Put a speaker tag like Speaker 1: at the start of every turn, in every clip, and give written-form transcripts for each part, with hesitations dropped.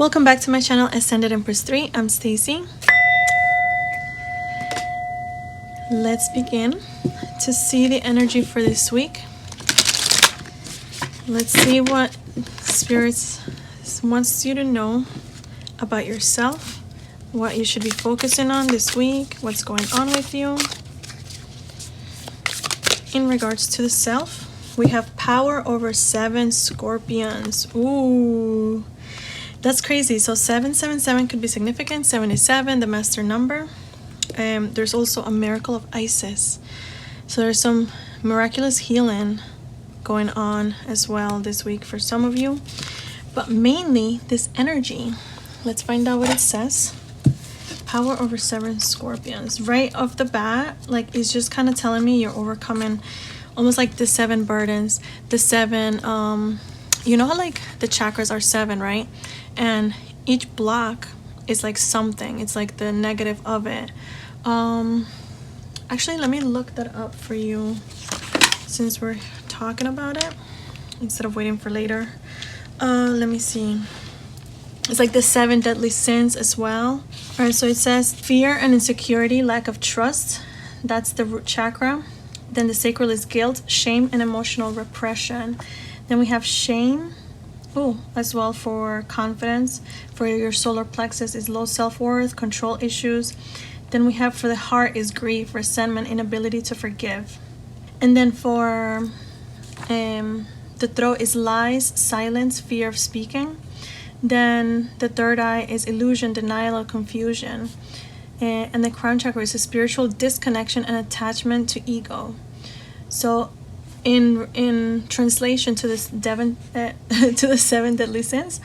Speaker 1: Welcome back to my channel, Ascended Empress 3. I'm Stacy. Let's begin to see the energy for this week. Let's see what Spirits wants you to know about yourself, what you should be focusing on this week, what's going on with you. In regards to the self, we have power over 7 scorpions. Ooh, that's crazy. So 777 could be significant. 77, the master number. There's also a miracle of Isis. So there's some miraculous healing going on as well this week for some of you. But mainly this energy. Let's find out what it says. Power over 7 scorpions. Right off the bat, like it's just kind of telling me you're overcoming almost like the 7 burdens. The 7, you know how like the chakras are 7, right? And each block is like something. It's like the negative of it. Actually, let me look that up for you since we're talking about it instead of waiting for later. Let me see. It's like the 7 deadly sins as well. All right, so it says fear and insecurity, lack of trust. That's the root chakra. Then the sacral is guilt, shame, and emotional repression. Then we have shame. As well for confidence. For your solar plexus is low self-worth, control issues. Then we have for the heart is grief, resentment, inability to forgive. And then for the throat is lies, silence, fear of speaking. Then the third eye is illusion, denial, or confusion. And the crown chakra is a spiritual disconnection and attachment to ego. So in translation to this to the 7 deadly sins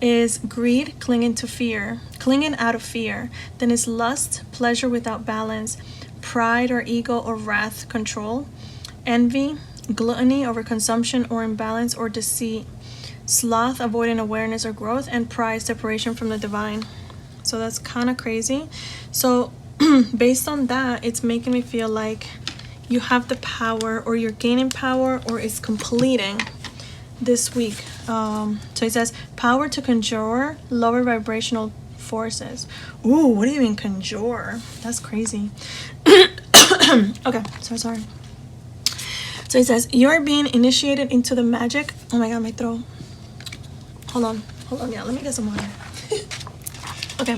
Speaker 1: is greed, clinging to fear, clinging out of fear. Then is lust, pleasure without balance, pride or ego or wrath, control, envy, gluttony, overconsumption or imbalance or deceit, sloth, avoiding awareness or growth, and pride, separation from the divine. So that's kind of crazy. So based on that, it's making me feel like you have the power, or you're gaining power, or it's completing this week. So it says power to conjure lower vibrational forces. Ooh, what do you mean conjure? That's crazy. Okay, so sorry. So it says you're being initiated into the magic. Oh my god, my throat. Hold on, yeah, let me get some water. Okay,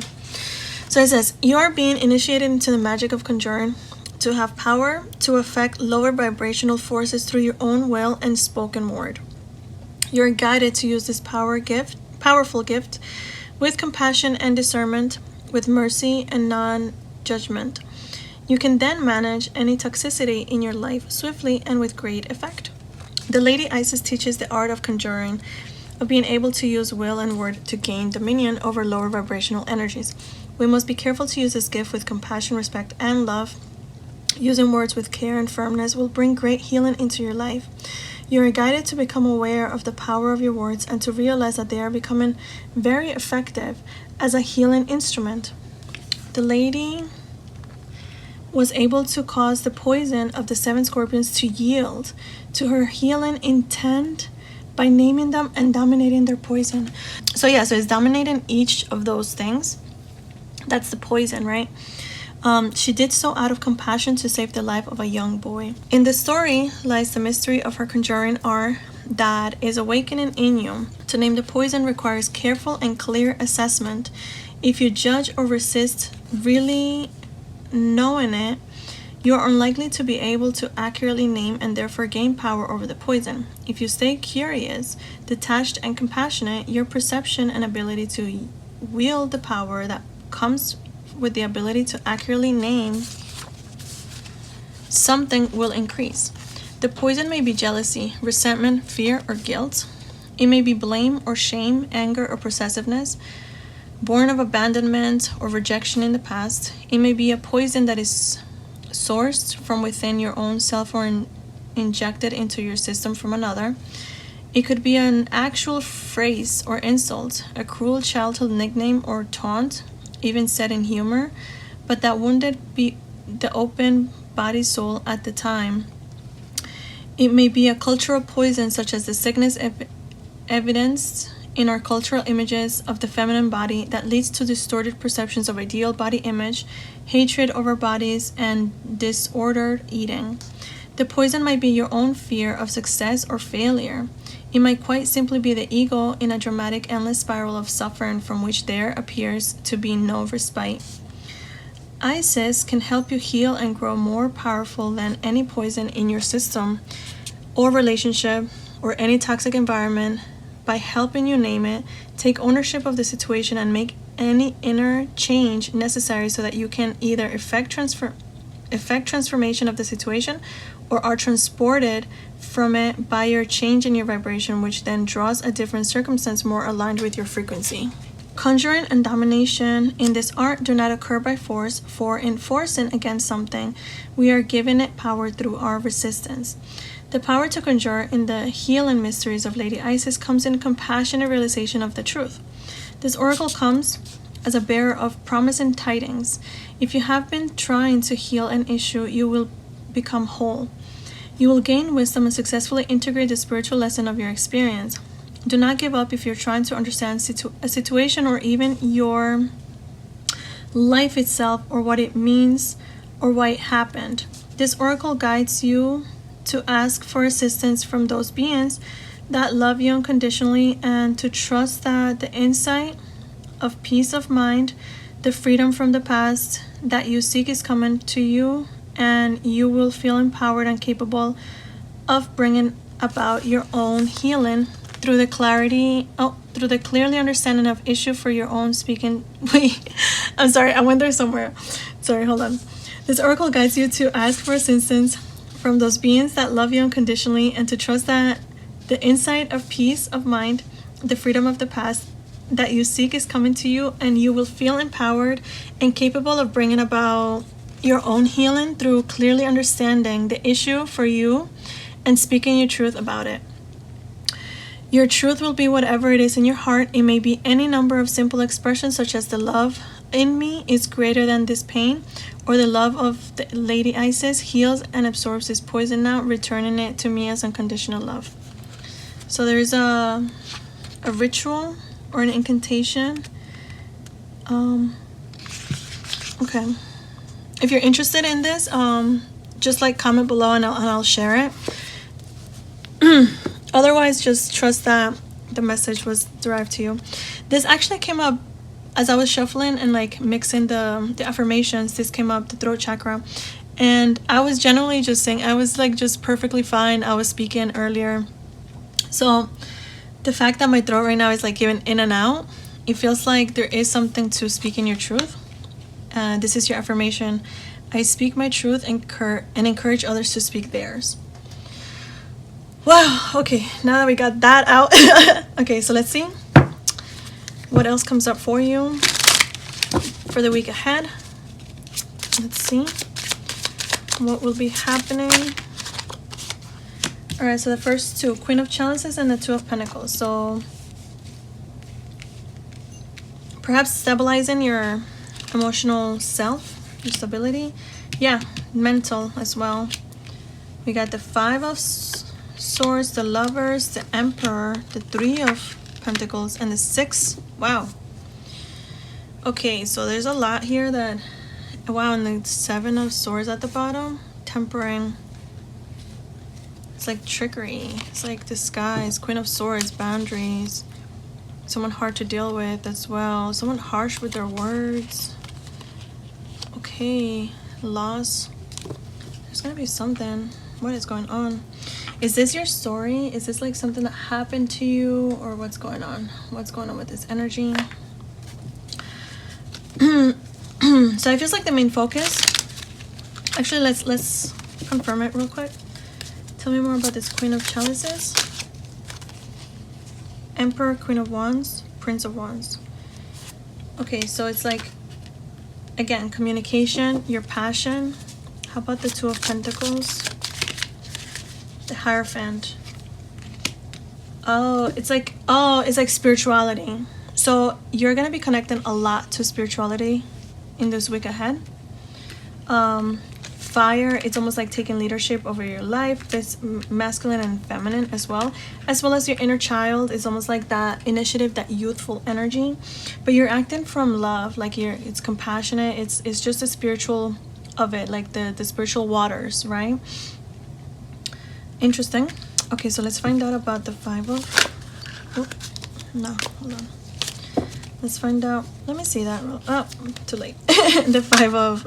Speaker 1: so it says you're being initiated into the magic of conjuring, to have power to affect lower vibrational forces through your own will and spoken word. You're guided to use this powerful gift with compassion and discernment, with mercy and non-judgment. You can then manage any toxicity in your life swiftly and with great effect. The Lady Isis teaches the art of conjuring, of being able to use will and word to gain dominion over lower vibrational energies. We must be careful to use this gift with compassion, respect, and love. Using words with care and firmness will bring great healing into your life. You are guided to become aware of the power of your words and to realize that they are becoming very effective as a healing instrument. The lady was able to cause the poison of the 7 scorpions to yield to her healing intent by naming them and dominating their poison. So it's dominating each of those things. That's the poison, right? She did so out of compassion to save the life of a young boy. In the story lies the mystery of her conjuring art that is awakening in you. To name the poison requires careful and clear assessment. If you judge or resist really knowing it, you are unlikely to be able to accurately name and therefore gain power over the poison. If you stay curious, detached, and compassionate, your perception and ability to wield the power that comes with the ability to accurately name something will increase. The poison may be jealousy, resentment, fear, or guilt. It may be blame or shame, anger or possessiveness, born of abandonment or rejection in the past. It may be a poison that is sourced from within your own self or injected into your system from another. It could be an actual phrase or insult, a cruel childhood nickname or taunt, even said in humor, but that wounded the open body soul at the time. It may be a cultural poison such as the sickness evidenced in our cultural images of the feminine body that leads to distorted perceptions of ideal body image, hatred over bodies, and disordered eating. The poison might be your own fear of success or failure. It might quite simply be the ego in a dramatic endless spiral of suffering from which there appears to be no respite. Isis can help you heal and grow more powerful than any poison in your system or relationship or any toxic environment by helping you name it, take ownership of the situation, and make any inner change necessary so that you can either effect transformation of the situation or are transported from it by your change in your vibration, which then draws a different circumstance more aligned with your frequency. Conjuring and domination in this art do not occur by force, for in forcing against something, we are giving it power through our resistance. The power to conjure in the healing mysteries of Lady Isis comes in compassionate realization of the truth. This oracle comes as a bearer of promising tidings. If you have been trying to heal an issue, you will become whole. You will gain wisdom and successfully integrate the spiritual lesson of your experience. Do not give up if you're trying to understand a situation or even your life itself or what it means or why it happened. This oracle guides you to ask for assistance from those beings that love you unconditionally and to trust that the insight of peace of mind, the freedom from the past that you seek is coming to you, and you will feel empowered and capable of bringing about your own healing through the clearly understanding of issue for your own speaking. Wait, I'm sorry, I went there somewhere. Sorry, hold on. This oracle guides you to ask for assistance from those beings that love you unconditionally and to trust that the insight of peace of mind, the freedom of the past that you seek is coming to you, and you will feel empowered and capable of bringing about your own healing through clearly understanding the issue for you and speaking your truth about it. Your truth will be whatever it is in your heart. It may be any number of simple expressions such as the love in me is greater than this pain, or the love of the Lady Isis heals and absorbs this poison now, returning it to me as unconditional love. So there's a ritual or an incantation. Okay. If you're interested in this, just like comment below and I'll share it. Otherwise, just trust that the message was derived to you. This actually came up as I was shuffling and like mixing the affirmations. This came up, the throat chakra, and I was generally just saying, I was like just perfectly fine. I was speaking earlier, so the fact that my throat right now is like giving in and out, it feels like there is something to speaking your truth. This is your affirmation. I speak my truth and encourage others to speak theirs. Wow, okay, now that we got that out. Okay, so let's see what else comes up for you for the week ahead. Let's see what will be happening. All right, so the first two, Queen of Chalices and the Two of Pentacles. So perhaps stabilizing your emotional self, your stability. Yeah, mental as well. We got the Five of Swords, the Lovers, the Emperor, the Three of Pentacles, and the Six. Wow. Okay, so there's a lot here that, wow, and the Seven of Swords at the bottom. Tempering. It's like trickery. It's like disguise. Queen of Swords, boundaries. Someone hard to deal with as well. Someone harsh with their words. Okay, loss. There's gonna be something. What is going on? Is this your story? Is this like something that happened to you, or what's going on? What's going on with this energy? So it feels like the main focus. Actually, let's confirm it real quick. Tell me more about this Queen of Chalices. Emperor, Queen of Wands, Prince of Wands. Okay, so it's like, again, communication, your passion. How about the Two of Pentacles? The Hierophant. It's like spirituality. So you're gonna be connecting a lot to spirituality in this week ahead. fire, it's almost like taking leadership over your life. This masculine and feminine as well as your inner child. It's almost like that initiative, that youthful energy, but you're acting from love, like it's compassionate. It's just the spiritual of it, like the spiritual waters, right? Interesting. Okay, so let's find out about the Five of, oh no, hold on, let's find out, let me see that. Oh, too late. The Five of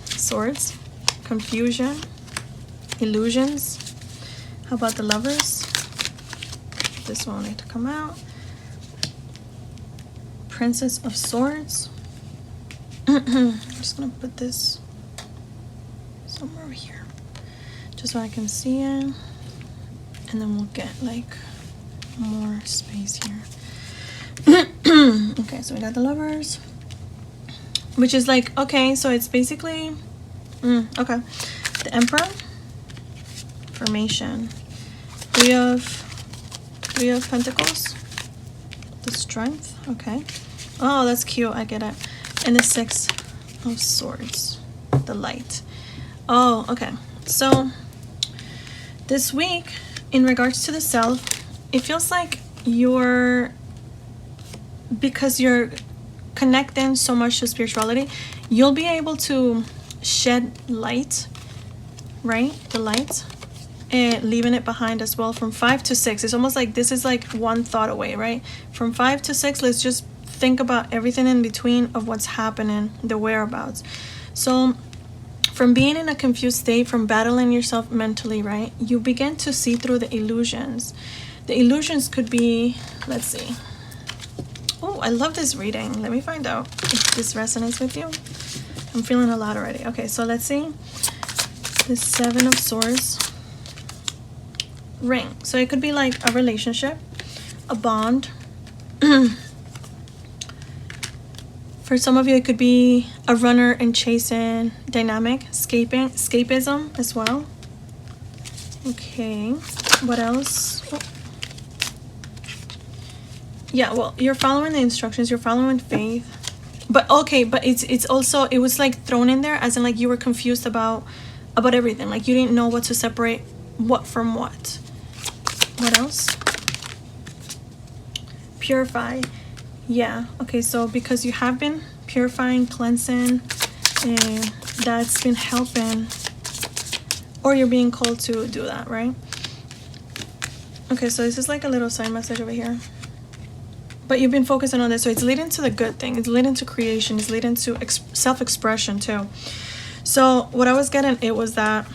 Speaker 1: Swords, confusion, illusions. How about the Lovers? This one will need to come out. Princess of Swords. I'm just gonna put this somewhere over here just so I can see it, and then we'll get like more space here. Okay, so we got the Lovers, which is like, okay, so it's basically okay, the Emperor, formation, Three of Pentacles, the Strength. Okay, oh, that's cute, I get it. And the Six of Swords, the Light. Oh, okay, so this week in regards to the self, it feels like because you're connecting so much to spirituality, you'll be able to shed light, right? The light, and leaving it behind as well. From 5 to 6, it's almost like this is like one thought away, right? From 5 to 6, let's just think about everything in between of what's happening, the whereabouts. So from being in a confused state, from battling yourself mentally, right, you begin to see through the illusions. The illusions could be, let's see. Oh, I love this reading. Let me find out if this resonates with you. I'm feeling a lot already. Okay, so let's see. The Seven of Swords. Ring. So it could be like a relationship, a bond. For some of you, it could be a runner and chasing dynamic, escapism as well. Okay, what else? Oh. Yeah, well, you're following the instructions, you're following faith. But okay, but it's also, it was like thrown in there as in like you were confused about everything. Like you didn't know what to separate what from what. What else? Purify. Yeah, okay, so because you have been purifying, cleansing, and that's been helping, or you're being called to do that, right? Okay, so this is like a little side message over here. But you've been focusing on this, so it's leading to the good thing. It's leading to creation. It's leading to self-expression too. So what I was getting, it was that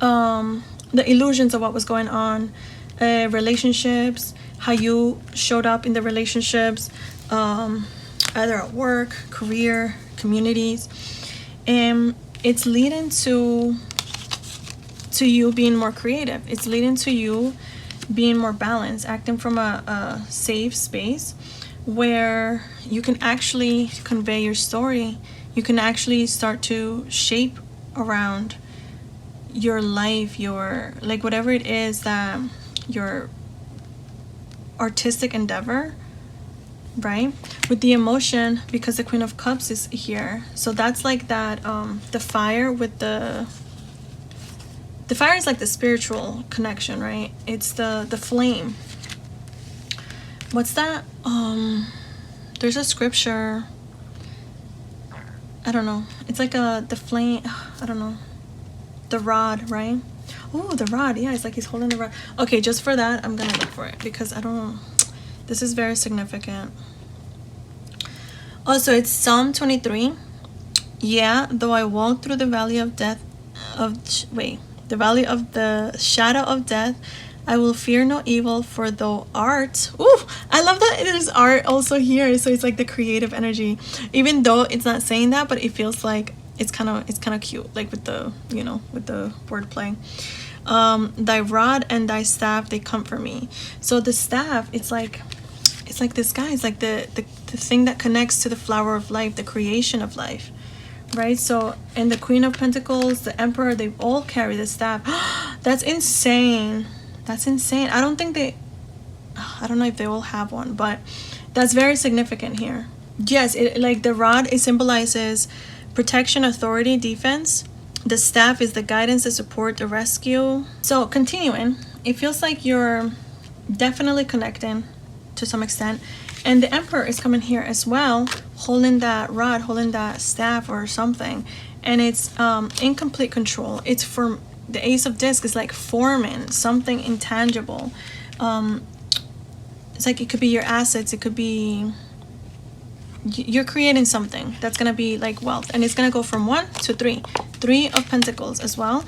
Speaker 1: the illusions of what was going on, relationships, how you showed up in the relationships, either at work, career, communities, and it's leading to you being more creative. It's leading to you being more balanced, acting from a safe space where you can actually convey your story. You can actually start to shape around your life, your, like, whatever it is that your artistic endeavor, right? With the emotion, because the Queen of Cups is here, so that's like that, the fire with the fire is like the spiritual connection, right? It's the flame. What's that? There's a scripture, I don't know, it's like the flame, I don't know, the rod, right? Oh, the rod, yeah, it's like he's holding the rod. Okay, just for that, I'm gonna look for it because I don't, this is very significant. Also, it's Psalm 23. Yeah, though I walk through the valley of the valley of the shadow of death, I will fear no evil, for thou art. Ooh, I love that there's art also here. So it's like the creative energy, even though it's not saying that, but it feels like it's kind of cute, like with the, you know, with the wordplay. Thy rod and thy staff, they comfort me. So the staff, it's like this guy, it's like the thing that connects to the flower of life, the creation of life, right? So, and the Queen of Pentacles, the Emperor, they all carry the staff. That's insane. That's insane. I don't know if they all have one, but that's very significant here. Yes, it, like the rod, it symbolizes protection, authority, defense. The staff is the guidance, the support, the rescue. So continuing, it feels like you're definitely connecting to some extent. And the Emperor is coming here as well, holding that rod, holding that staff or something. And it's in complete control. It's for the Ace of Disc is like forming something intangible. It's like it could be your assets. It could be you're creating something that's gonna be like wealth, and it's gonna go from 1 to 3. 3 of Pentacles as well.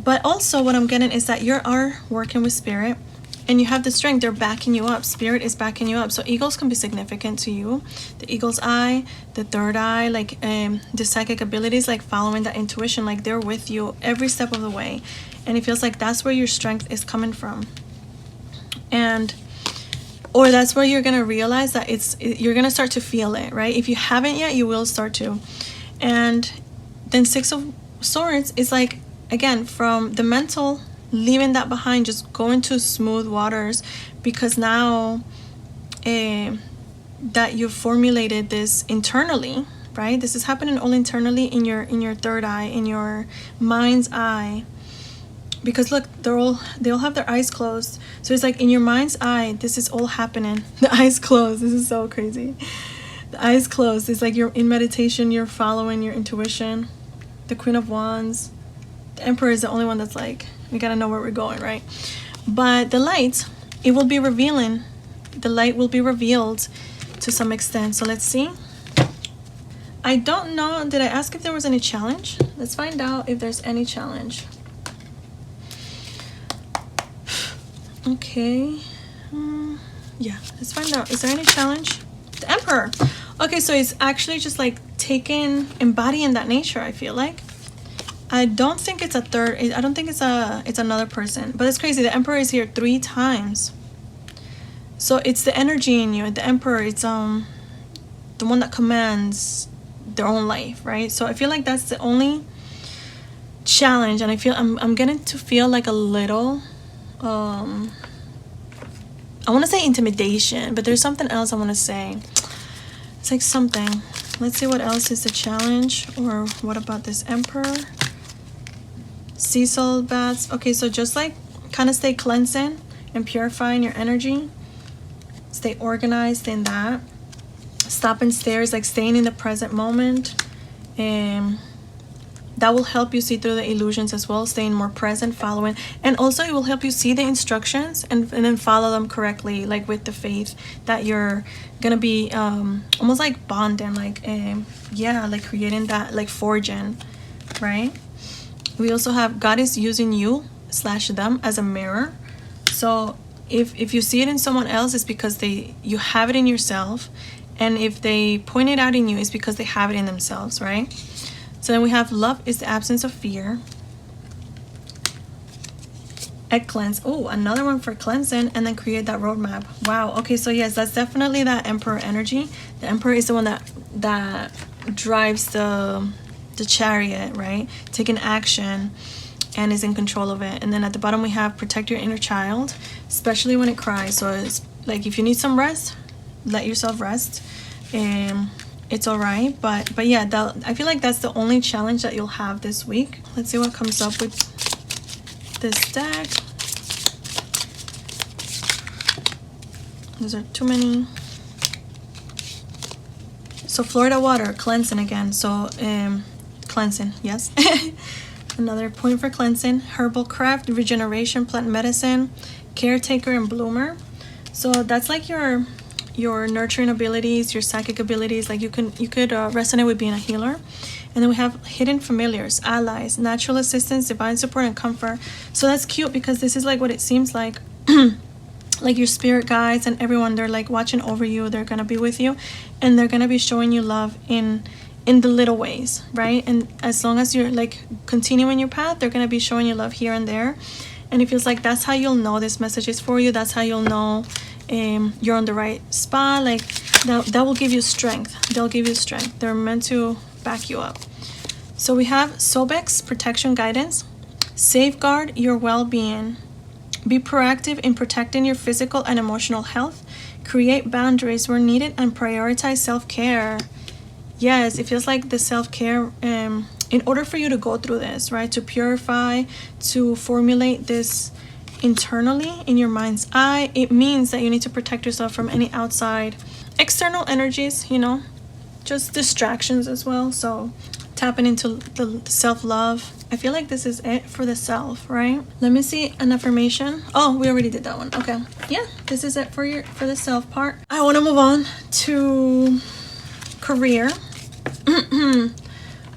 Speaker 1: But also what I'm getting is that you are working with Spirit, and you have the strength. They're backing you up. Spirit is backing you up. So eagles can be significant to you. The eagle's eye, the third eye, like the psychic abilities, like following that intuition, like they're with you every step of the way. And it feels like that's where your strength is coming from. And or that's where you're gonna realize that you're gonna start to feel it, right? If you haven't yet, you will start to. And then 6 of Swords is like, again, from the mental, leaving that behind, just going to smooth waters, because now that you've formulated this internally, right? This is happening all internally in your third eye, in your mind's eye. Because look, they all have their eyes closed. So it's like in your mind's eye, this is all happening. The eyes closed. This is so crazy. The eyes closed. It's like you're in meditation, you're following your intuition. The Queen of Wands. The Emperor is the only one that's like, we gotta know where we're going, right? But the light, it will be revealing. The light will be revealed to some extent. So let's see. I don't know. Did I ask if there was any challenge? Let's find out if there's any challenge. Okay, yeah, let's find out. Is there any challenge? The Emperor. Okay, so it's actually just like embodying that nature, I feel like. I don't think it's a third, I don't think it's another person, but it's crazy. The Emperor is here 3 times. So it's the energy in you. The Emperor, it's the one that commands their own life, right? So I feel like that's the only challenge, and I feel I'm getting to feel like a little I want to say intimidation, but there's something else I want to say. It's like something. Let's see what else is the challenge, or what about this Emperor? Sea salt baths. Okay, so just like kind of stay cleansing and purifying your energy. Stay organized in that. Stop and stare, like staying in the present moment. And that will help you see through the illusions as well, staying more present, following. And also it will help you see the instructions and then follow them correctly, like with the faith that you're gonna be almost like bonding, like yeah, like creating that, like forging, right? We also have God is using you / them as a mirror. So if you see it in someone else, it's because you have it in yourself. And if they point it out in you, it's because they have it in themselves, right? So then we have love is the absence of fear. Cleanse. Oh, another one for cleansing, and then create that roadmap. Wow. Okay, so yes, that's definitely that Emperor energy. The Emperor is the one that drives the chariot, right? Taking action and is in control of it. And then at the bottom we have protect your inner child, especially when it cries. So it's like if you need some rest, let yourself rest. It's all right, but yeah, I feel like that's the only challenge that you'll have this week. Let's see what comes up with this deck. Those are too many. So Florida water, cleansing again. So cleansing, yes. Another point for cleansing. Herbal craft, regeneration, plant medicine, caretaker, and bloomer. So that's like your nurturing abilities, your psychic abilities. Like you could resonate with being a healer. And then we have hidden familiars, allies, natural assistance, divine support, and comfort. So that's cute because this is like what it seems like. Like your spirit guides and everyone, they're like watching over you. They're gonna be with you, and they're gonna be showing you love in the little ways, right? And as long as you're like continuing your path, they're gonna be showing you love here and there. And it feels like that's how you'll know this message is for you. That's how you'll know you're on the right spot. Like that will give you strength. They'll give you strength. They're meant to back you up. So we have Sobex, protection, guidance, safeguard your well-being, Be proactive in protecting your physical and emotional health. Create boundaries where needed and prioritize self-care. Yes, it feels like the self-care, in order for you to go through this, right, to purify, to formulate this internally in your mind's eye, it means that you need to protect yourself from any outside external energies, you know, just distractions as well. So tapping into the self-love. I feel like this is it for the self, right? Let me see an affirmation. Oh, we already did that one. Okay, yeah, this is it for the self part. I want to move on to career.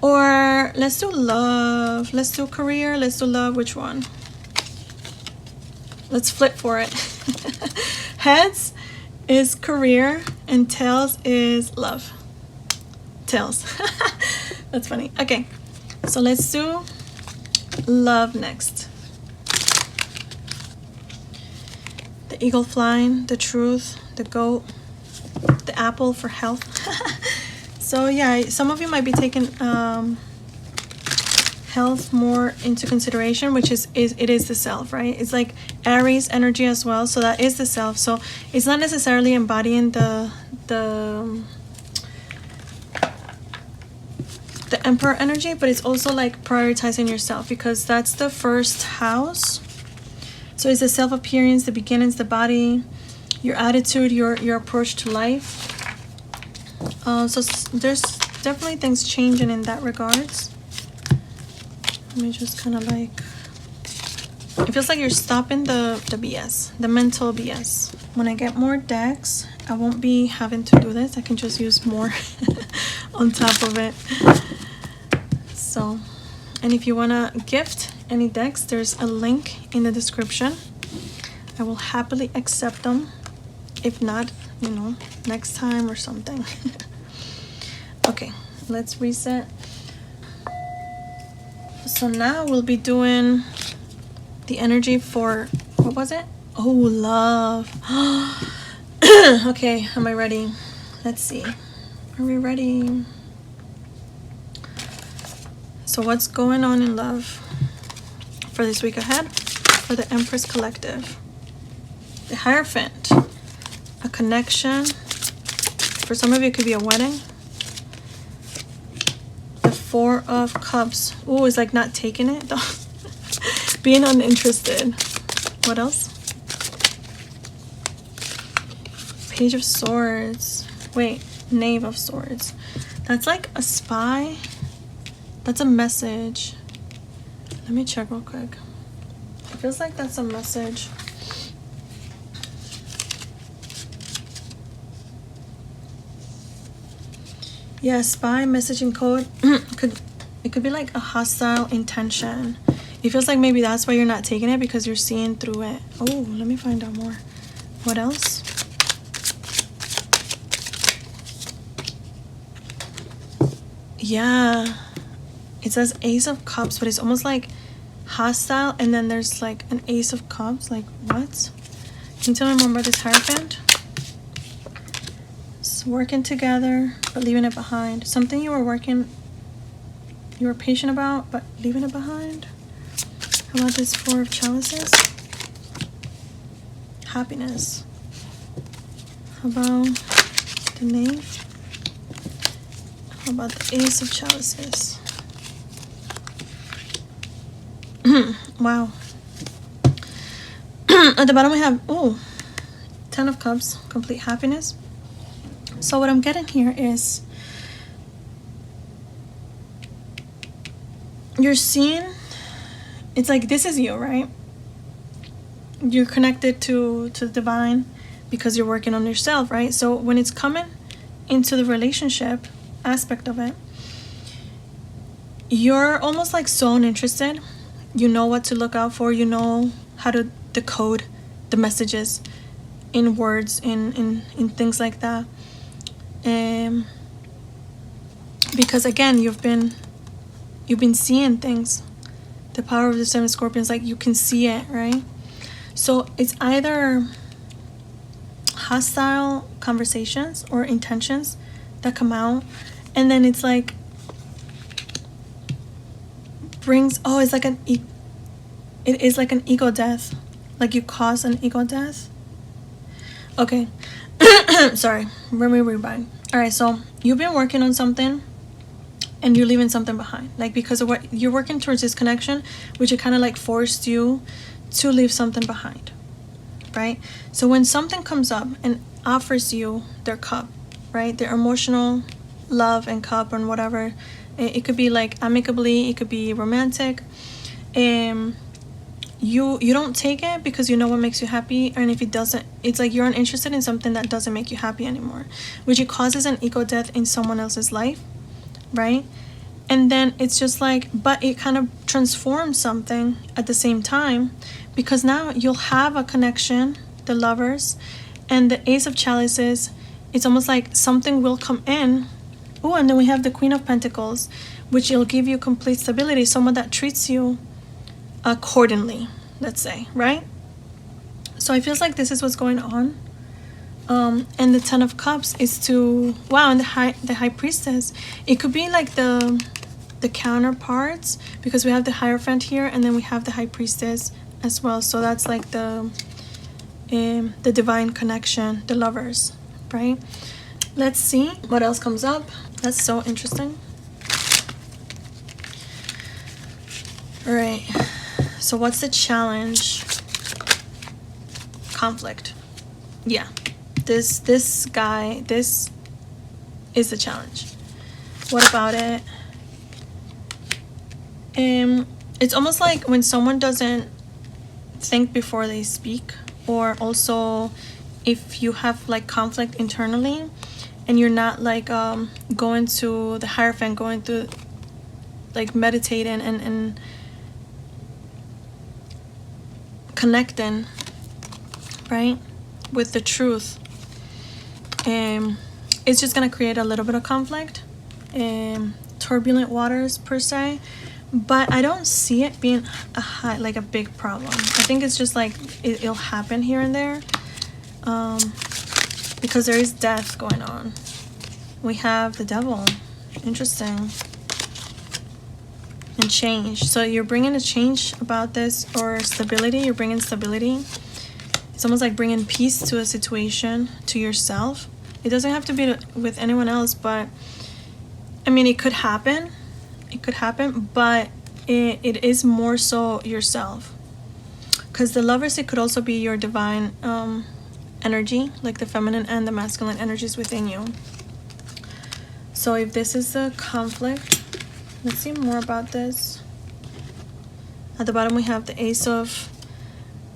Speaker 1: Or let's do love. Let's do career. Let's do love. Which one? Let's flip for it. Heads is career and tails is love. Tails. That's funny. Okay, so let's do love next. The eagle flying, the truth, the goat, the apple for health. So yeah, some of you might be taking health more into consideration, which is the self, right? It's like Aries energy as well, so that is the self. So it's not necessarily embodying the Emperor energy, but it's also like prioritizing yourself, because that's the first house. So it's the self appearance, the beginnings, the body, your attitude, your approach to life. So there's definitely things changing in that regards. Let me just kind of like, it feels like you're stopping the BS, the mental BS. When I get more decks, I won't be having to do this. I can just use more on top of it. So, and if you want to gift any decks, there's a link in the description. I will happily accept them. If not, you know, next time or something. Okay, let's reset. So now we'll be doing the energy for, what was it? Oh, love. Okay, am I ready? Let's see. Are we ready? So what's going on in love for this week ahead for the Empress Collective? The Hierophant, a connection. For some of you, it could be a wedding. The Four of Cups. Ooh, it's like not taking it though. Being uninterested. What else? Page of Swords. Wait, Knave of Swords. That's like a spy. That's a message. Let me check real quick. It feels like that's a message. Yeah, spy, messaging code. It could be like a hostile intention. It feels like maybe that's why you're not taking it, because you're seeing through it. Oh, let me find out more. What else? Yeah. It says Ace of Cups, but it's almost like hostile, and then there's like an Ace of Cups. Like, what? Can you tell me more about this Hierophant? It's working together, but leaving it behind. Something you were patient about, but leaving it behind. How about this Four of Chalices? Happiness. How about the Knave? How about the Ace of Chalices? Wow. At the bottom we have, oh, Ten of Cups, complete happiness. So what I'm getting here is you're seeing, it's like this is you, right? You're connected to the divine because you're working on yourself, right? So when it's coming into the relationship aspect of it, you're almost like so uninterested. You know what to look out for. You know how to decode the messages in words, in things like that. Because again, you've been seeing things. The power of the Seven Scorpions, like you can see it, right? So it's either hostile conversations or intentions that come out, and then it's like brings, oh, it's like it is like an ego death. Like you cause an ego death. Okay. Sorry. Let me rewind. All right, so you've been working on something and you're leaving something behind. Like because of what you're working towards this connection, which it kind of like forced you to leave something behind, right? So when something comes up and offers you their cup, right? Their emotional love and cup and whatever. It could be like amicably, it could be romantic. You don't take it because you know what makes you happy, and if it doesn't, it's like you're uninterested in something that doesn't make you happy anymore, which it causes an ego death in someone else's life, right? And then it's just like, but it kind of transforms something at the same time, because now you'll have a connection, the lovers, and the Ace of Chalices. It's almost like something will come in. Oh, and then we have the Queen of Pentacles, which will give you complete stability, someone that treats you accordingly, let's say, right? So I feel like this is what's going on. And the Ten of Cups is to, wow, and the High Priestess, it could be like the counterparts, because we have the Hierophant here and then we have the High Priestess as well. So that's like the divine connection, the lovers, right? Let's see what else comes up. That's so interesting. All right, so what's the challenge? Conflict. Yeah, this guy, this is the challenge. What about it? It's almost like when someone doesn't think before they speak, or also if you have like conflict internally and you're not like going to the Hierophant, going through like meditating and connecting, right, with the truth, it's just gonna create a little bit of conflict, turbulent waters per se, but I don't see it being like a big problem. I think it's just like it'll happen here and there, because there is death going on. We have the Devil. Interesting. And change. So you're bringing a change about this, or stability. You're bringing stability. It's almost like bringing peace to a situation, to yourself. It doesn't have to be with anyone else, but I mean, it could happen. It could happen, but it is more so yourself. Because the Lovers, it could also be your divine energy, like the feminine and the masculine energies within you. So if this is a conflict, let's see more about this. At the bottom we have the Ace of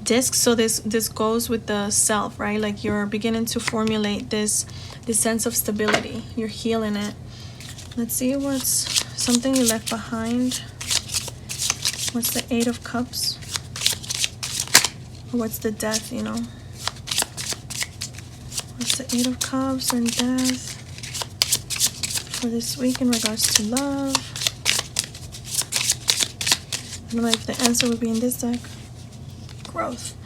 Speaker 1: Discs. So this goes with the self, right? Like you're beginning to formulate this sense of stability. You're healing it. Let's see what's something you left behind. What's the Eight of Cups? Or what's the Death, you know? What's the Eight of Cups and Death for this week in regards to love? I don't know if the answer would be in this deck. Growth.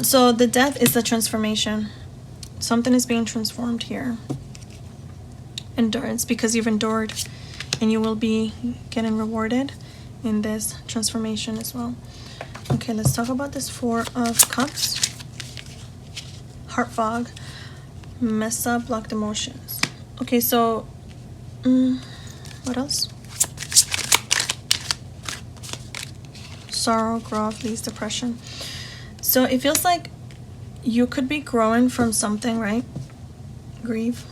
Speaker 1: So the Death is the transformation. Something is being transformed here. Endurance, because you've endured and you will be getting rewarded in this transformation as well. Okay, let's talk about this Four of Cups. Heart fog. Mess up, blocked emotions. Okay, so what else? Sorrow, growth leads depression. So it feels like you could be growing from something, right? Grief,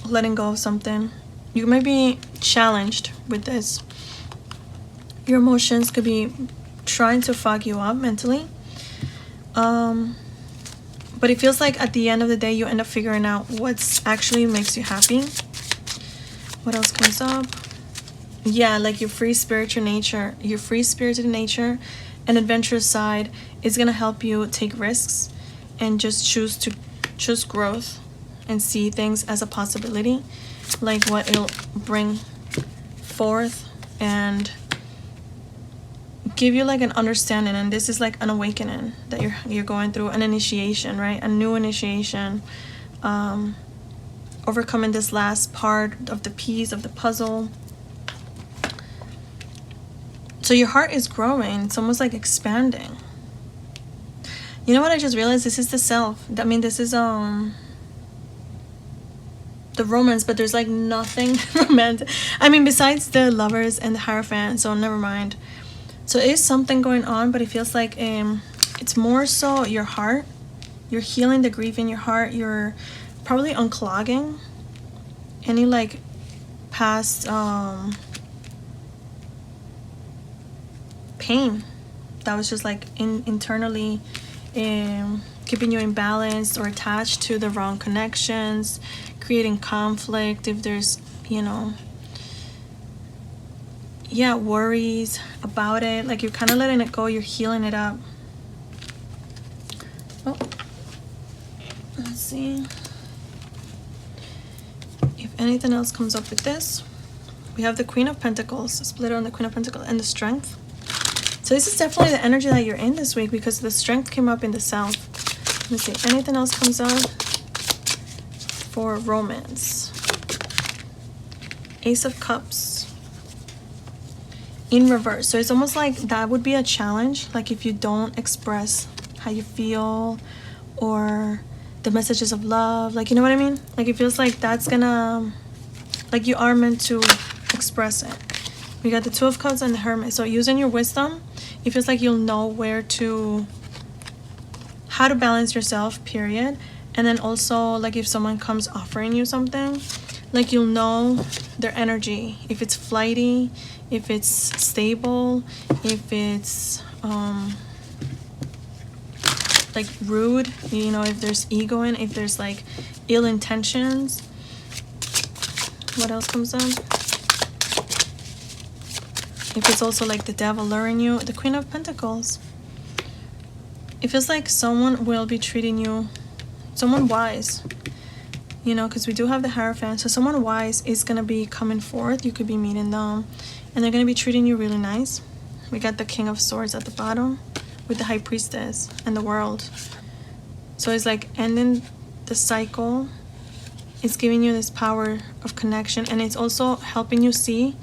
Speaker 1: letting go of something. You might be challenged with this. Your emotions could be trying to fog you up mentally. But it feels like at the end of the day, you end up figuring out what's actually makes you happy. What else comes up? Yeah, like your free spiritual nature, your free spirited nature and adventurous side is going to help you take risks and just choose growth and see things as a possibility, like what it'll bring forth and give you like an understanding. And this is like an awakening that you're going through, an initiation, right? A new initiation, overcoming this last part of the piece of the puzzle. So your heart is growing. It's almost like expanding. You know what I just realized? This is the self. I mean, this is the romance, but there's like nothing romantic. I mean, besides the lovers and the Hierophant, so never mind. So it is something going on, but it feels like it's more so your heart. You're healing the grief in your heart. You're probably unclogging any like past pain that was just like internally keeping you imbalanced or attached to the wrong connections, creating conflict. If there's, you know, worries about it, like you're kind of letting it go, you're healing it up. Oh, let's see if anything else comes up with this. We have the Queen of Pentacles, split on the Queen of Pentacles, and the Strength. So this is definitely the energy that you're in this week, because the Strength came up in the South. Let me see, anything else comes up for romance. Ace of Cups in reverse. So it's almost like that would be a challenge, like if you don't express how you feel or the messages of love, like, you know what I mean? Like it feels like that's gonna, like you are meant to express it. We got the Two of Cups and the Hermit. So using your wisdom, it feels like you'll know how to balance yourself, period. And then also, like if someone comes offering you something, like you'll know their energy, if it's flighty, if it's stable, if it's like rude, you know, if there's ego in, if there's like ill intentions. What else comes up? If it's also like the devil luring you, the Queen of Pentacles. It feels like someone will be treating you, someone wise, you know, because we do have the Hierophant. So someone wise is going to be coming forth. You could be meeting them and they're going to be treating you really nice. We got the King of Swords at the bottom with the High Priestess and the World. So it's like ending the cycle. It's giving you this power of connection, and it's also helping you see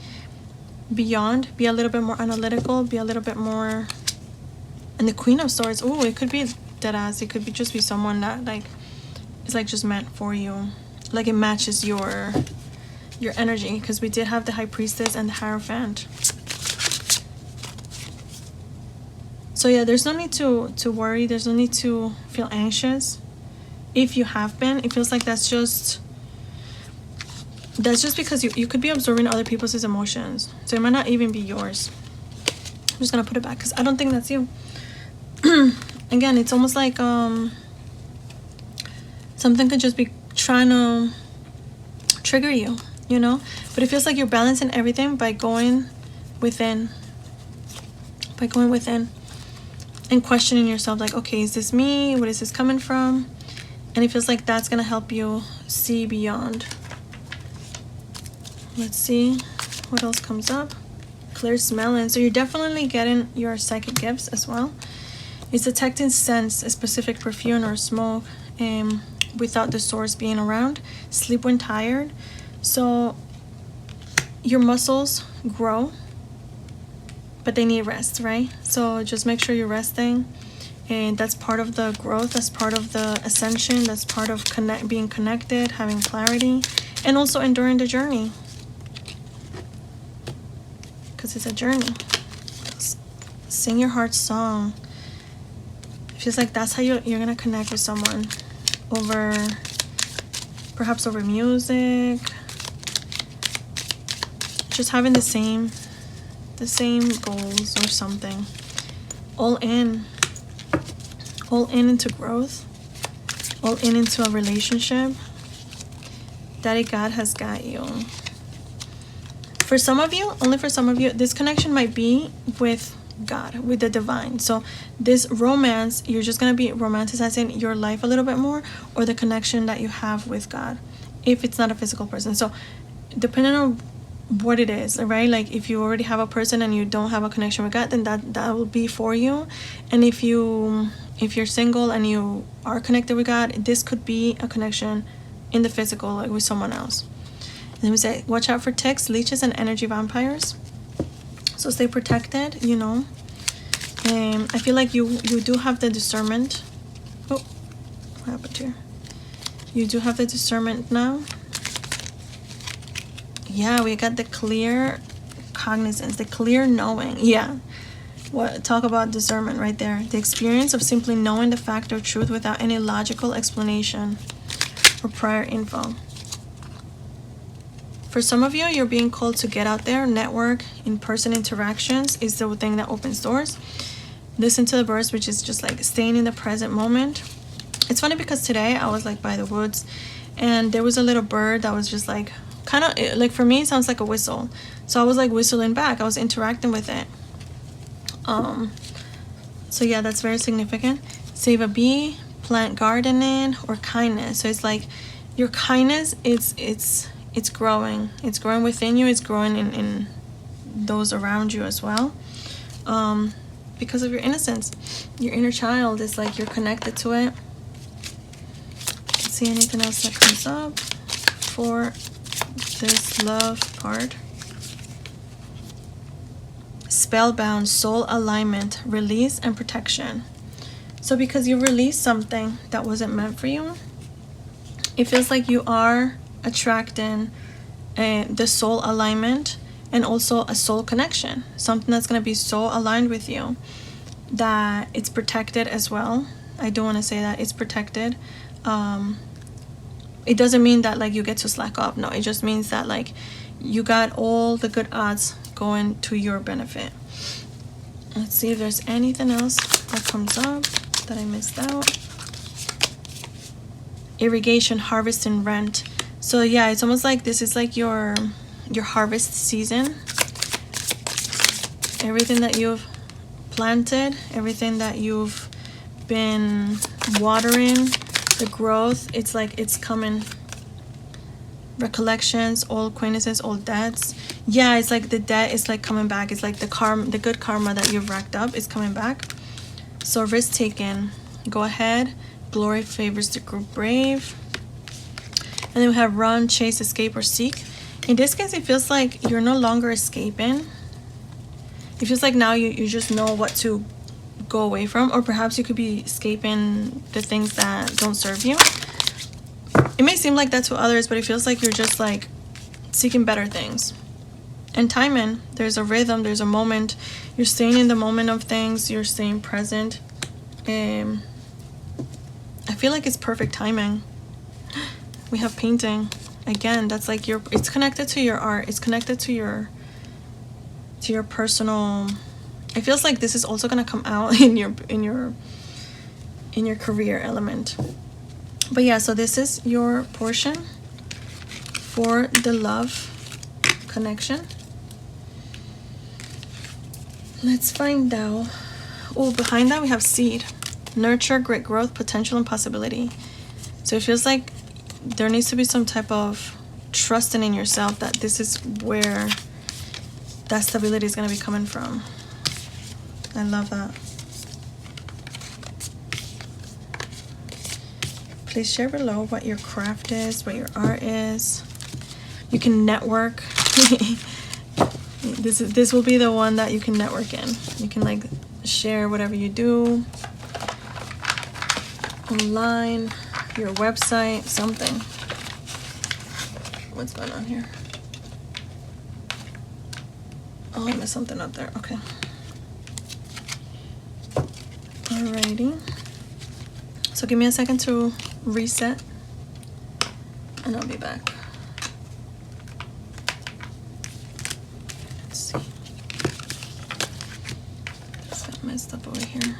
Speaker 1: beyond, be a little bit more analytical, be a little bit more. And the Queen of Swords, oh, it could be dead ass. It could be just be someone that like is like just meant for you, like it matches your energy, because we did have the High Priestess and the Hierophant. So yeah, there's no need to worry. There's no need to feel anxious. If you have been, it feels like that's just because you could be absorbing other people's emotions, so it might not even be yours. I'm just gonna put it back because I don't think that's you. Again, it's almost like something could just be trying to trigger you, you know, but it feels like you're balancing everything by going within and questioning yourself, like, okay, is this me? What is this coming from? And it feels like that's gonna help you see beyond. Let's see what else comes up. Clear smelling. So you're definitely getting your psychic gifts as well. It's detecting scents, a specific perfume or smoke, without the source being around. Sleep when tired. So your muscles grow, but they need rest, right? So just make sure you're resting, and that's part of the growth, that's part of the ascension, that's part of being connected, having clarity, and also enduring the journey, because it's a journey. Sing your heart song. It feels like that's how you're gonna connect with someone, perhaps over music, just having the same goals or something. All in into growth, all in into a relationship. Daddy God has got you. For some of you, only for some of you, this connection might be with God, with the divine. So this romance, you're just going to be romanticizing your life a little bit more, or the connection that you have with God, if it's not a physical person. So depending on what it is, right? Like if you already have a person and you don't have a connection with God, then that will be for you. And if you're single and you are connected with God, this could be a connection in the physical, like with someone else. And then we say, watch out for ticks, leeches, and energy vampires. So stay protected, you know. I feel like you do have the discernment Oh, what happened here? You do have the discernment now. Yeah, we got the clear cognizance, the clear knowing. Yeah. What, talk about discernment right there. The experience of simply knowing the fact or truth without any logical explanation or prior info. For some of you, you're being called to get out there, network, in-person interactions is the thing that opens doors. Listen to the birds, which is just like staying in the present moment. It's funny because today I was like by the woods and there was a little bird that was just like, kind of like, for me it sounds like a whistle. So I was like whistling back. I was interacting with it. So yeah, that's very significant. Save a bee, plant gardening, or kindness. So it's like your kindness, it's growing. It's growing within you. It's growing in those around you as well. Because of your innocence, your inner child is like you're connected to it. Let's see anything else that comes up for this love part. Spellbound, soul alignment, release and protection. So because you released something that wasn't meant for you, it feels like you are attracting the soul alignment and also a soul connection, something that's going to be so aligned with you that it's protected as well. I do want to say that it's protected. It doesn't mean that like you get to slack off. No, it just means that like you got all the good odds going to your benefit. Let's see if there's anything else that comes up that I missed out. Irrigation, harvest, and rent. So yeah, it's almost like this is like your harvest season. Everything that you've planted, everything that you've been watering, the growth, it's like it's coming. Recollections, old acquaintances, old debts. Yeah, it's like the debt is like coming back. It's like the good karma that you've racked up is coming back. So risk taken, go ahead. Glory favors the group brave. And then we have run, chase, escape, or seek. In this case, it feels like you're no longer escaping. It feels like now you just know what to go away from, or perhaps you could be escaping the things that don't serve you. It may seem like that to others, but it feels like you're just like seeking better things. And timing, there's a rhythm, there's a moment. You're staying in the moment of things, you're staying present. I feel like it's perfect timing. We have painting. Again, that's like it's connected to your art. It's connected to your personal. It feels like this is also gonna come out in your career element. But yeah, so this is your portion for the love connection. Let's find out. Oh, behind that we have seed. Nurture, great growth, potential, and possibility. So it feels like there needs to be some type of trusting in yourself that this is where that stability is going to be coming from. I love that. Please share below what your craft is, what your art is. You can network. This will be the one that you can network in. You can like share whatever you do online, your website, something. What's going on here? Oh, I missed something up there. Okay. Alrighty. So give me a second to reset and I'll be back. Let's see. This got messed up over here.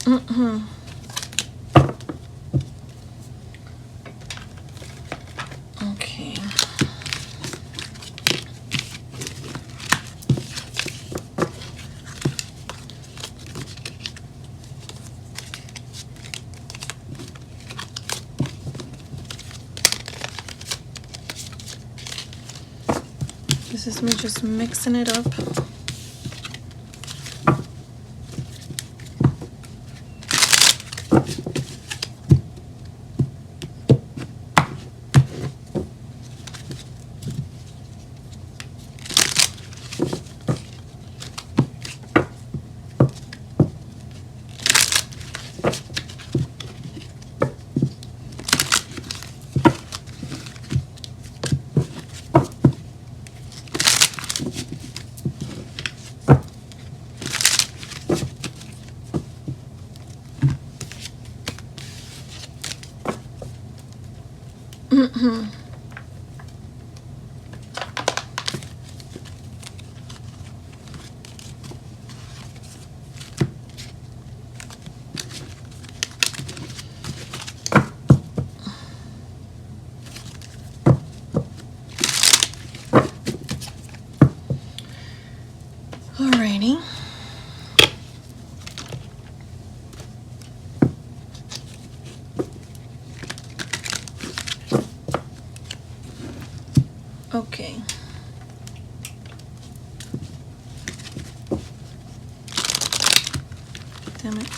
Speaker 1: Okay. This is me just mixing it up. Alrighty. Okay. Damn it.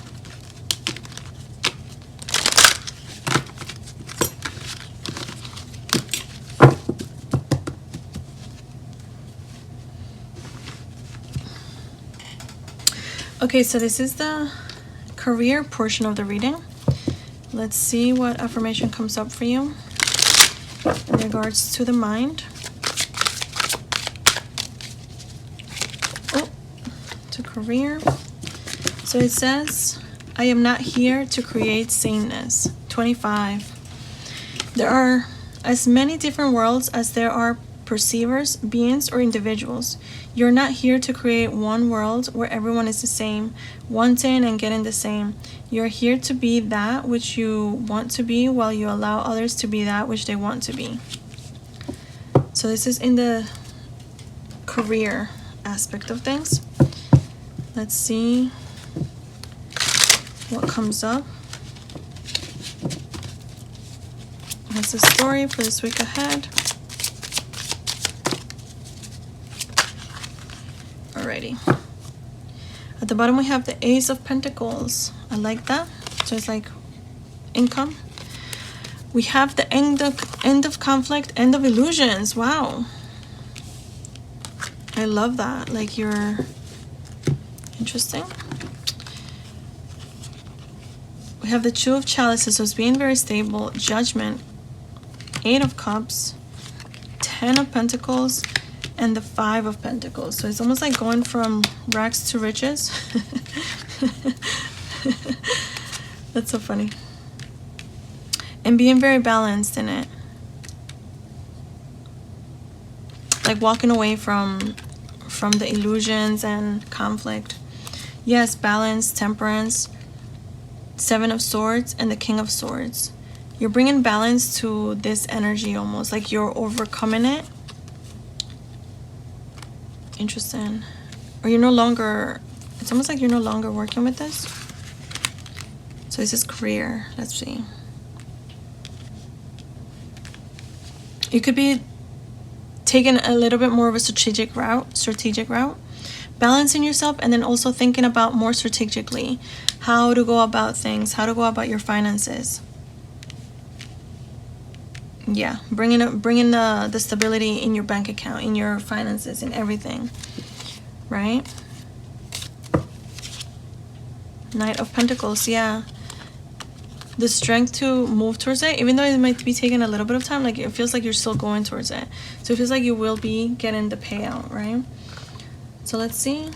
Speaker 1: Okay, so this is the career portion of the reading. Let's see what affirmation comes up for you in regards to the mind. Oh, to career. So it says, I am not here to create sameness. 25. There are as many different worlds as there are perceivers, beings, or individuals. You're not here to create one world where everyone is the same, wanting and getting the same. You're here to be that which you want to be while you allow others to be that which they want to be. So this is in the career aspect of things. Let's see what comes up. What's the story for this week ahead? Alrighty. At the bottom we have the Ace of Pentacles. I like that. So it's like income. We have the end of conflict, end of illusions. Wow. I love that. Like you're interesting. We have the Two of Chalices, so it's being very stable. Judgment, Eight of Cups, 10 of Pentacles, and the 5 of Pentacles. So it's almost like going from rags to riches. That's so funny. And being very balanced in it. Like walking away from the illusions and conflict. Yes, balance, temperance, 7 of Swords, and the King of Swords. You're bringing balance to this energy almost. Like you're overcoming it. Interesting. Or you're no longer, it's almost like you're no longer working with this. So this is career. Let's see. You could be taking a little bit more of a strategic route, balancing yourself, and then also thinking about more strategically how to go about things, how to go about your finances. Yeah, bringing the stability in your bank account, in your finances, in everything, right? Knight of Pentacles, yeah. The strength to move towards it, even though it might be taking a little bit of time, like it feels like you're still going towards it. So it feels like you will be getting the payout, right? So let's see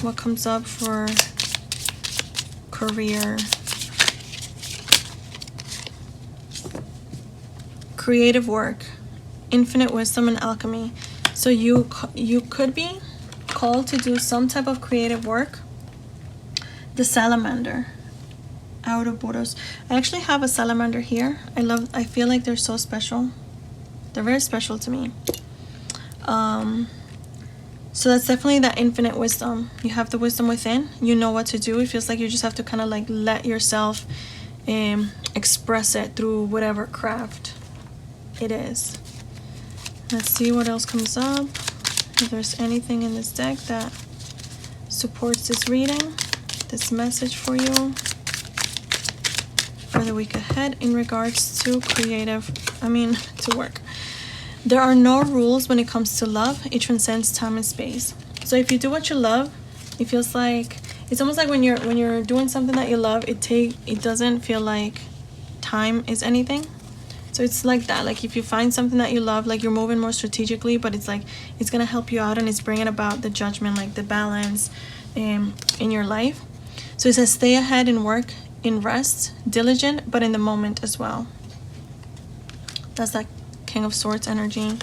Speaker 1: what comes up for career. Creative work, infinite wisdom and alchemy. So you could be called to do some type of creative work. The salamander. Ouroboros. I actually have a salamander here. I feel like they're so special. They're very special to me. So that's definitely that infinite wisdom. You have the wisdom within. You know what to do. It feels like you just have to kind of like let yourself express it through whatever craft it is. Let's see what else comes up. If there's anything in this deck that supports this reading, this message for you for the week ahead in regards to to work. There are no rules when it comes to love. It transcends time and space. So if you do what you love, it feels like it's almost like when you're doing something that you love, it doesn't feel like time is anything. So it's like that. Like if you find something that you love, like you're moving more strategically, but it's like it's gonna help you out and it's bringing about the judgment, like the balance in your life. So it says stay ahead in work, in rest, diligent, but in the moment as well. That's that King of Swords energy.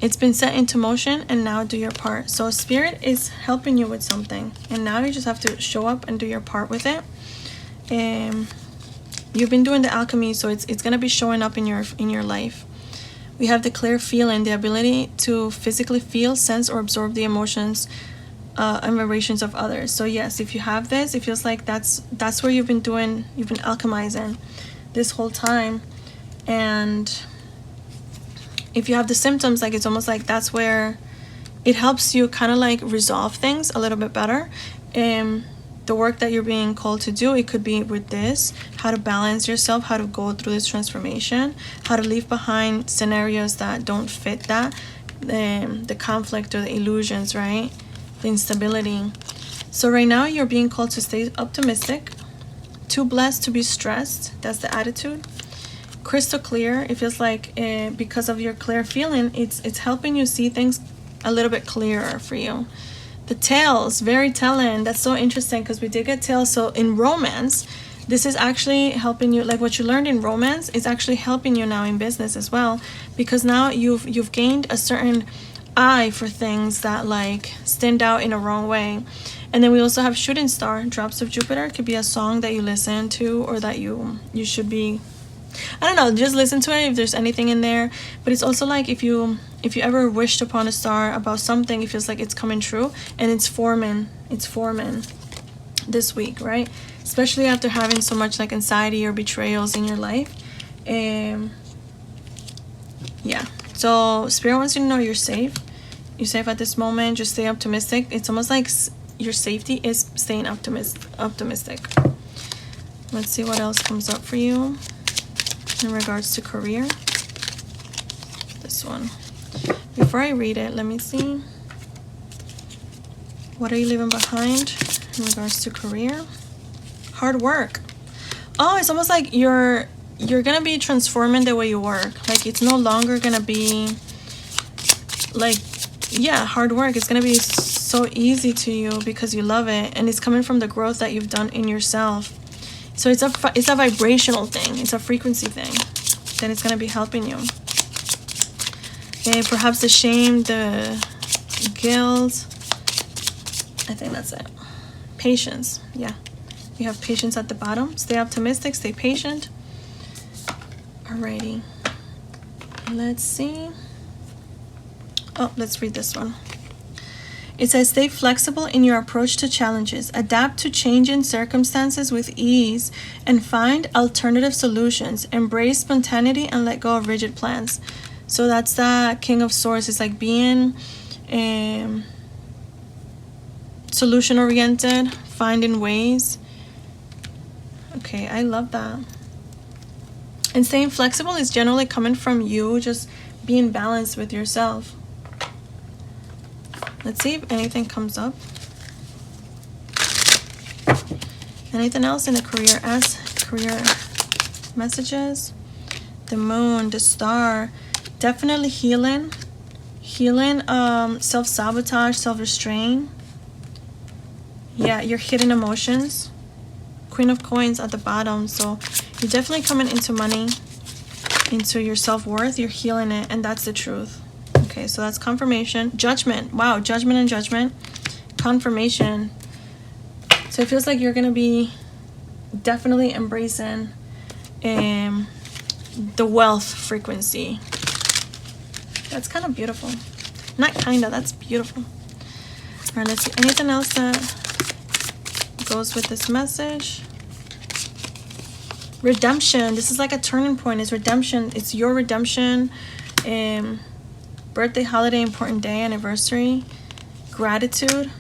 Speaker 1: It's been set into motion and now do your part. So Spirit is helping you with something and now you just have to show up and do your part with it. You've been doing the alchemy, so it's gonna be showing up in your life. We have the clear feeling, the ability to physically feel, sense, or absorb the emotions and vibrations of others. So yes, if you have this, it feels like that's where you've been alchemizing this whole time. And if you have the symptoms, like it's almost like that's where it helps you kind of like resolve things a little bit better. The work that you're being called to do, it could be with this, how to balance yourself, how to go through this transformation, how to leave behind scenarios that don't fit that, the conflict or the illusions, right? The instability. So right now you're being called to stay optimistic, too blessed to be stressed. That's the attitude. Crystal clear. It feels like because of your clear feeling, it's helping you see things a little bit clearer for you. The tails, very telling. That's so interesting because we did get tails. So in romance, this is actually helping you. Like what you learned in romance is actually helping you now in business as well, because now you've gained a certain eye for things that like stand out in a wrong way. And then we also have shooting star, drops of Jupiter. It could be a song that you listen to or that you should be, I don't know, just listen to it if there's anything in there. But it's also like if you ever wished upon a star about something, it feels like it's coming true and it's forming this week, right? Especially after having so much like anxiety or betrayals in your life. Yeah, so Spirit wants you to know you're safe. You're safe at this moment. Just stay optimistic. It's almost like your safety is staying optimistic. Let's see what else comes up for you in regards to career. This one. Before I read it, let me see. What are you leaving behind in regards to career? Hard work. Oh, it's almost like you're gonna be transforming the way you work. Like it's no longer gonna be like, yeah, hard work. It's gonna be so easy to you because you love it, and it's coming from the growth that you've done in yourself. So it's a vibrational thing. It's a frequency thing. Then it's gonna be helping you. And perhaps the shame, the guilt. I think that's it. Patience. Yeah. You have patience at the bottom. Stay optimistic. Stay patient. Alrighty. Let's see. Oh, let's read this one. It says, stay flexible in your approach to challenges. Adapt to changing circumstances with ease and find alternative solutions. Embrace spontaneity and let go of rigid plans. So that's that King of Swords. It's like being solution oriented, finding ways. Okay, I love that. And staying flexible is generally coming from you just being balanced with yourself. Let's see if anything comes up. Anything else in the career messages? The moon, the star. Definitely healing, self-sabotage, self-restraint. Yeah, your hidden emotions. Queen of Coins at the bottom. So you're definitely coming into money, into your self-worth. You're healing it, and that's the truth. Okay, so that's confirmation. Judgment. Wow, judgment and judgment. Confirmation. So it feels like you're going to be definitely embracing the wealth frequency. That's kind of beautiful. Not kinda, that's beautiful. All right, let's see. Anything else that goes with this message? Redemption. This is like a turning point. It's redemption. It's your redemption. Birthday, holiday, important day, anniversary. Gratitude.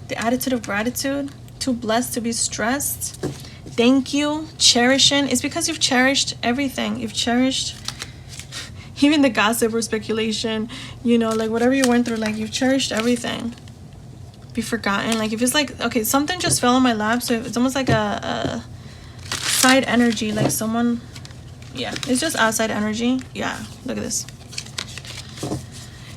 Speaker 1: The attitude of gratitude. Too blessed to be stressed. Thank you. Cherishing. It's because you've cherished everything. You've cherished even the gossip or speculation, you know, like whatever you went through, like you've cherished everything. Be forgotten. Like if it's like, okay, something just fell on my lap, so it's almost like a side energy, like someone, yeah, it's just outside energy. Yeah, look at this.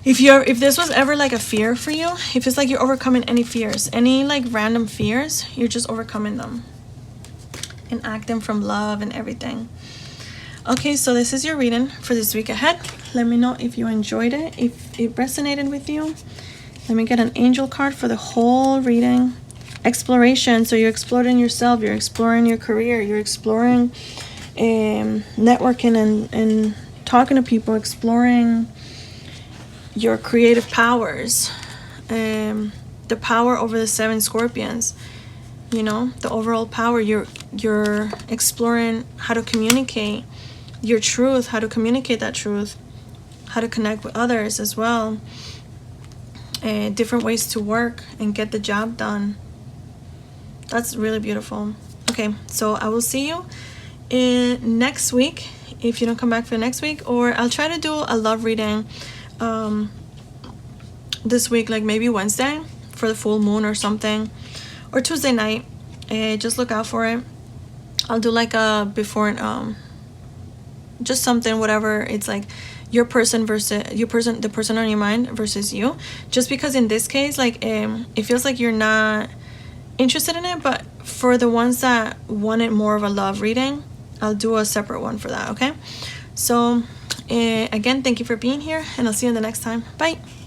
Speaker 1: If this was ever like a fear for you, if it's like you're overcoming any fears, any like random fears, you're just overcoming them and acting from love and everything. Okay, so this is your reading for this week ahead. Let me know if you enjoyed it, if it resonated with you. Let me get an angel card for the whole reading. Exploration. So you're exploring yourself, you're exploring your career, you're exploring networking and talking to people, exploring your creative powers, the power over the 7 scorpions, you know, the overall power. You're exploring how to communicate your truth, how to communicate that truth, how to connect with others as well, different ways to work and get the job done. That's really beautiful. Okay, so I will see you in next week if you don't come back for next week, or I'll try to do a love reading this week, like maybe Wednesday for the full moon or something, or Tuesday night. Just look out for it. I'll do like a before just something, whatever. It's like your person versus the person on your mind versus you, just because in this case, like it feels like you're not interested in it, but for the ones that wanted more of a love reading, I'll do a separate one for that. Okay, so again, thank you for being here, and I'll see you in the next time. Bye.